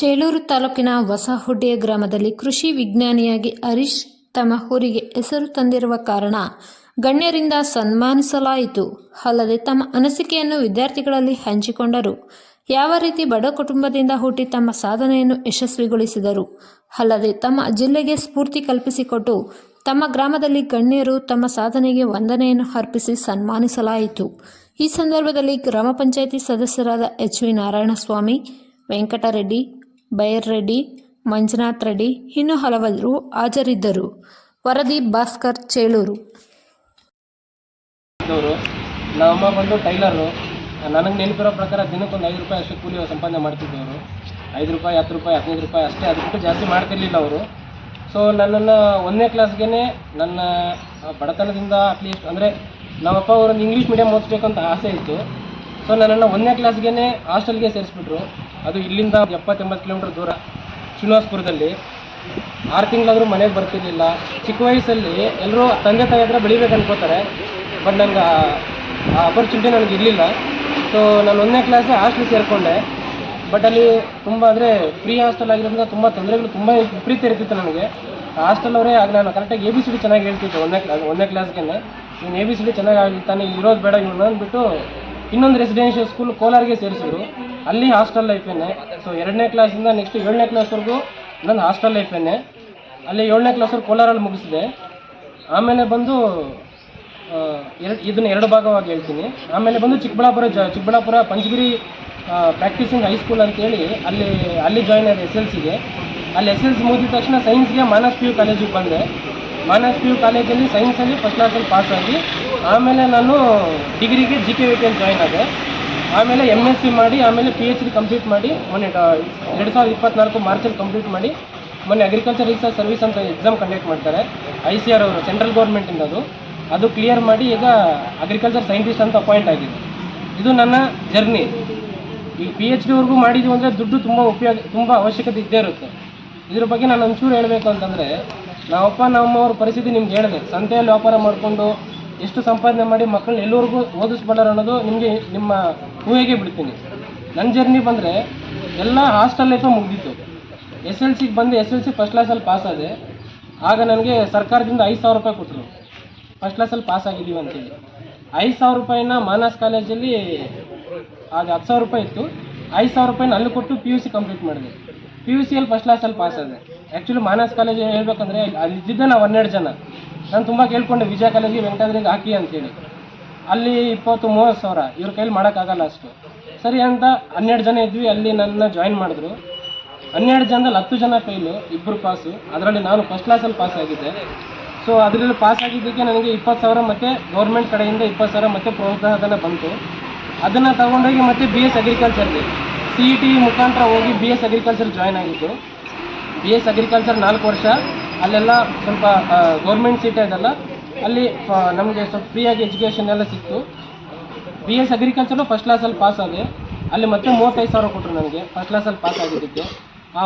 ಚೇಳೂರು ತಾಲೂಕಿನ ಹೊಸಹುಡ್ಡಿಯ ಗ್ರಾಮದಲ್ಲಿ ಕೃಷಿ ವಿಜ್ಞಾನಿಯಾಗಿ ಹರೀಶ್ ತಮ್ಮ ಊರಿಗೆ ಹೆಸರು ತಂದಿರುವ ಕಾರಣ ಗಣ್ಯರಿಂದ ಸನ್ಮಾನಿಸಲಾಯಿತು. ಅಲ್ಲದೆ ತಮ್ಮ ಅನಿಸಿಕೆಯನ್ನು ವಿದ್ಯಾರ್ಥಿಗಳಲ್ಲಿ ಹಂಚಿಕೊಂಡರು. ಯಾವ ರೀತಿ ಬಡ ಕುಟುಂಬದಿಂದ ಹುಟ್ಟಿ ತಮ್ಮ ಸಾಧನೆಯನ್ನು ಯಶಸ್ವಿಗೊಳಿಸಿದರು. ಅಲ್ಲದೆ ತಮ್ಮ ಜಿಲ್ಲೆಗೆ ಸ್ಫೂರ್ತಿ ಕಲ್ಪಿಸಿಕೊಟ್ಟು ತಮ್ಮ ಗ್ರಾಮದಲ್ಲಿ ಗಣ್ಯರು ತಮ್ಮ ಸಾಧನೆಗೆ ವಂದನೆಯನ್ನು ಅರ್ಪಿಸಿ ಸನ್ಮಾನಿಸಲಾಯಿತು. ಈ ಸಂದರ್ಭದಲ್ಲಿ ಗ್ರಾಮ ಪಂಚಾಯಿತಿ ಸದಸ್ಯರಾದ ಎಚ್.ವಿ. ನಾರಾಯಣಸ್ವಾಮಿ, ವೆಂಕಟರೆಡ್ಡಿ, ಬೈರ್ರೆಡ್ಡಿ, ಮಂಜುನಾಥ್ ರೆಡ್ಡಿ ಇನ್ನೂ ಹಲವರು ಹಾಜರಿದ್ದರು. ವರದಿ ಭಾಸ್ಕರ್, ಚೇಳೂರು. ನಮ್ಮಮ್ಮ ಬಂದು ಟೈಲರು. ನನಗೆ ನೆನಪಿರೋ ಪ್ರಕಾರ ದಿನಕ್ಕೊಂದು 5 ರೂಪಾಯಿ ಅಷ್ಟು ಕೂಲಿ ಸಂಪಾದನೆ ಮಾಡ್ತಿದ್ದವರು. 5 ರೂಪಾಯಿ, 10 ರೂಪಾಯಿ, 15 ರೂಪಾಯಿ ಅಷ್ಟೇ, ಅದಕ್ಕಿಂತ ಜಾಸ್ತಿ ಮಾಡ್ತಿರ್ಲಿಲ್ಲ ಅವರು. ಸೊ ನನ್ನನ್ನು 1ನೇ ಕ್ಲಾಸ್ಗೆ ನನ್ನ ಬಡತನದಿಂದ ಅಟ್ಲೀಸ್ಟ್ ಅಂದರೆ ನಮ್ಮಪ್ಪ ಅವರೊಂದು ಇಂಗ್ಲೀಷ್ ಮೀಡಿಯಮ್ ಓದಿಸ್ಬೇಕಂತ ಆಸೆ ಇತ್ತು. ಸೊ ನನ್ನನ್ನು 1ನೇ ಕ್ಲಾಸ್ಗೆ ಹಾಸ್ಟೆಲ್ಗೆ ಸೇರಿಸ್ಬಿಟ್ರು. ಅದು ಇಲ್ಲಿಂದ 70-80 ಕಿಲೋಮೀಟ್ರ್ ದೂರ, ಶ್ರೀನಿವಾಸಪುರದಲ್ಲಿ. 6 ತಿಂಗಳಾದರೂ ಮನೆಗೆ ಬರ್ತಿರ್ಲಿಲ್ಲ. ಚಿಕ್ಕ ವಯಸ್ಸಲ್ಲಿ ಎಲ್ಲರೂ ತಂದೆ ತಾಯಿ ಹತ್ರ ಬೆಳಿಬೇಕು ಅನ್ಕೋತಾರೆ, ಬಟ್ ನನಗೆ ಆ ಅಪರ್ಚುನಿಟಿ ನನಗೆ ಇರಲಿಲ್ಲ. ಸೊ ನಾನು 1ನೇ ಕ್ಲಾಸೇ ಹಾಸ್ಟೆಲ್ ಸೇರಿಕೊಂಡೆ. ಬಟ್ ಅಲ್ಲಿ ತುಂಬ ಅಂದರೆ ಫ್ರೀ ಹಾಸ್ಟೆಲ್ ಆಗಿರೋದ್ರಿಂದ ತುಂಬ ತೊಂದರೆಗಳು ತುಂಬ ವಿಪರೀತ ಇರ್ತಿತ್ತು ನನಗೆ. ಹಾಸ್ಟೆಲ್ ಅವರೇ ಆಗ ನಾನು ಕರೆಕ್ಟಾಗಿ ABCD ಚೆನ್ನಾಗಿ ಹೇಳ್ತಿದ್ದೆ 1ನೇ ಕ್ಲಾಸ್ಗೆ. ಇವ್ನು ABCD ಚೆನ್ನಾಗಿ ಆಗಿರ್ತಾನೆ, ಇರೋದು ಬೇಡ ಇವನು ಅಂದ್ಬಿಟ್ಟು ಇನ್ನೊಂದು ರೆಸಿಡೆನ್ಷಿಯಲ್ ಸ್ಕೂಲ್ ಕೋಲಾರ್ಗೆ ಸೇರಿಸಿದ್ರು. ಅಲ್ಲಿ ಹಾಸ್ಟೆಲ್ ಲೈಫೇನೆ. ಸೊ 2ನೇ ಕ್ಲಾಸಿಂದ ನೆಕ್ಸ್ಟ್ 7ನೇ ಕ್ಲಾಸ್ವರೆಗೂ ನನ್ನ ಹಾಸ್ಟೆಲ್ ಲೈಫೇನೆ. ಅಲ್ಲಿ 7ನೇ ಕ್ಲಾಸ್ವರೆಗೂ ಕೋಲಾರಲ್ಲಿ ಮುಗಿಸಿದೆ. ಆಮೇಲೆ ಬಂದು ಇದನ್ನು 2 ಭಾಗವಾಗಿ ಹೇಳ್ತೀನಿ. ಆಮೇಲೆ ಬಂದು ಚಿಕ್ಕಬಳ್ಳಾಪುರ ಪಂಚಗಿರಿ ಪ್ರಾಕ್ಟೀಸಿಂಗ್ ಹೈಸ್ಕೂಲ್ ಅಂತೇಳಿ ಅಲ್ಲಿ ಜಾಯ್ನ್ ಆಗಿದೆ SLCಗೆ. ಅಲ್ಲಿ SLC ಮುಗಿದ ತಕ್ಷಣ ಸೈನ್ಸ್ಗೆ ಮಾನಸ್ PU ಕಾಲೇಜಿಗೆ ಬಂದೆ. ಮಾನಸ್ PU ಕಾಲೇಜಲ್ಲಿ ಸೈನ್ಸಲ್ಲಿ ಫಸ್ಟ್ ಕ್ಲಾಸಲ್ಲಿ ಪಾಸ್ ಆಗಿ ಆಮೇಲೆ ನಾನು ಡಿಗ್ರಿಗೆ GKVT ಅಲ್ಲಿ ಜಾಯ್ನ್ ಆದೆ. ಆಮೇಲೆ MSc ಮಾಡಿ ಆಮೇಲೆ PhD ಕಂಪ್ಲೀಟ್ ಮಾಡಿ ಮೊನ್ನೆ 2024 ಮಾರ್ಚಲ್ಲಿ ಕಂಪ್ಲೀಟ್ ಮಾಡಿ ಮೊನ್ನೆ ಅಗ್ರಿಕಲ್ಚರ್ ರಿಸರ್ಚ್ ಸರ್ವಿಸ್ ಅಂತ ಎಕ್ಸಾಮ್ ಕಂಡಕ್ಟ್ ಮಾಡ್ತಾರೆ ICAR ಅವರು, ಸೆಂಟ್ರಲ್ ಗೌರ್ಮೆಂಟಿಂದ. ಅದು ಕ್ಲಿಯರ್ ಮಾಡಿ ಈಗ ಅಗ್ರಿಕಲ್ಚರ್ ಸೈಂಟಿಸ್ಟ್ ಅಂತ ಅಪಾಯಿಂಟ್ ಆಗಿದೆ. ಇದು ನನ್ನ ಜರ್ನಿ. ಈ PhDವರೆಗೂ ಮಾಡಿದ್ವಿ ಅಂದರೆ ದುಡ್ಡು ತುಂಬ ಅವಶ್ಯಕತೆ ಇದ್ದೇ ಇರುತ್ತೆ. ಇದ್ರ ಬಗ್ಗೆ ನಾನು ಒಂಚೂರು ಹೇಳಬೇಕು ಅಂತಂದರೆ, ನಮ್ಮಪ್ಪ ನಮ್ಮವ್ರ ಪರಿಸ್ಥಿತಿ ನಿಮ್ಗೆ ಹೇಳಿದೆ. ಸಂತೆಯಲ್ಲಿ ವ್ಯಾಪಾರ ಮಾಡಿಕೊಂಡು ಎಷ್ಟು ಸಂಪಾದನೆ ಮಾಡಿ ಮಕ್ಕಳನ್ನ ಎಲ್ಲರಿಗೂ ಓದಿಸ್ಬಾರ್ದು ಅನ್ನೋದು ನಿಮ್ಮ ಊಹೆಗೆ ಬಿಡ್ತೀನಿ. ನನ್ನ ಜರ್ನಿ ಬಂದರೆ ಎಲ್ಲ ಹಾಸ್ಟೆಲ್ ಲೈಫೇ ಮುಗಿದಿತ್ತು. SLCಗೆ ಬಂದು SLC ಫಸ್ಟ್ ಕ್ಲಾಸಲ್ಲಿ ಪಾಸ್ ಆದೆ. ಆಗ ನನಗೆ ಸರ್ಕಾರದಿಂದ 5,000 ರೂಪಾಯಿ ಕೊಟ್ಟರು, ಫಸ್ಟ್ ಕ್ಲಾಸಲ್ಲಿ ಪಾಸ್ ಆಗಿದ್ದೀವಿ ಅಂತೇಳಿ. 5,000 ರೂಪಾಯಿನ ಮಾನಸ್ ಕಾಲೇಜಲ್ಲಿ ಅದು 10,000 ರೂಪಾಯಿ ಇತ್ತು. 5,000 ರೂಪಾಯಿನ ಅಲ್ಲಿ ಕೊಟ್ಟು PUC ಕಂಪ್ಲೀಟ್ ಮಾಡಿದೆ. PUCಯಲ್ಲಿ ಫಸ್ಟ್ ಕ್ಲಾಸಲ್ಲಿ ಪಾಸ್ ಆದೆ. ಆ್ಯಕ್ಚುಲಿ ಮಾನಸ್ ಕಾಲೇಜ್ ಹೇಳ್ಬೇಕಂದ್ರೆ ಅಲ್ಲಿ ಇದ್ದಿದ್ದೆ ನಾವು 12 ಜನ. ನಾನು ತುಂಬ ಕೇಳ್ಕೊಂಡೆ ವಿಜಯ ಕಾಲೇಜಿಗೆ, ವೆಂಕಟಗಿರಿಗೆ ಹಾಕಿ ಅಂತೇಳಿ. ಅಲ್ಲಿ 20-30 ಸಾವಿರ ಇವ್ರ ಕೈಲಿ ಮಾಡೋಕ್ಕಾಗಲ್ಲ ಅಷ್ಟು. ಸರಿ ಅಂತ 12 ಜನ ಇದ್ವಿ. ಅಲ್ಲಿ ನನ್ನ ಜಾಯಿನ್ ಮಾಡಿದ್ರು. 12 ಜನದಲ್ಲಿ 10 ಜನ ಫೇಲು, 2 ಪಾಸು. ಅದರಲ್ಲಿ ನಾನು ಫಸ್ಟ್ ಕ್ಲಾಸಲ್ಲಿ ಪಾಸ್ ಆಗಿದ್ದೆ. ಸೊ ಅದರಲ್ಲಿ ಪಾಸ್ ಆಗಿದ್ದಕ್ಕೆ ನನಗೆ 20,000 ಮತ್ತು ಗೌರ್ಮೆಂಟ್ ಕಡೆಯಿಂದ 20,000 ಮತ್ತು ಪ್ರೋತ್ಸಾಹಧನ ಬಂತು. ಅದನ್ನು ತಗೊಂಡೋಗಿ ಮತ್ತೆ BS ಅಗ್ರಿಕಲ್ಚರ್ಗೆ CET ಮುಖಾಂತರ ಹೋಗಿ BS ಅಗ್ರಿಕಲ್ಚರ್ ಜಾಯ್ನ್ ಆಗಿದ್ದು. BS ಅಗ್ರಿಕಲ್ಚರ್ 4 ವರ್ಷ. ಅಲ್ಲೆಲ್ಲ ಸ್ವಲ್ಪ ಗೌರ್ಮೆಂಟ್ ಸೀಟ್ ಇದೆಲ್ಲ, ಅಲ್ಲಿ ನಮಗೆ ಸ್ವಲ್ಪ ಫ್ರೀಯಾಗಿ ಎಜುಕೇಷನ್ ಎಲ್ಲ ಸಿಕ್ತು. BS ಅಗ್ರಿಕಲ್ಚರು ಫಸ್ಟ್ ಕ್ಲಾಸಲ್ಲಿ ಪಾಸ್ ಆದೆ. ಅಲ್ಲಿ ಮತ್ತೆ 35,000 ಕೊಟ್ಟರು ನನಗೆ ಫಸ್ಟ್ ಕ್ಲಾಸಲ್ಲಿ ಪಾಸ್ ಆಗಿದ್ದಕ್ಕೆ. ಆ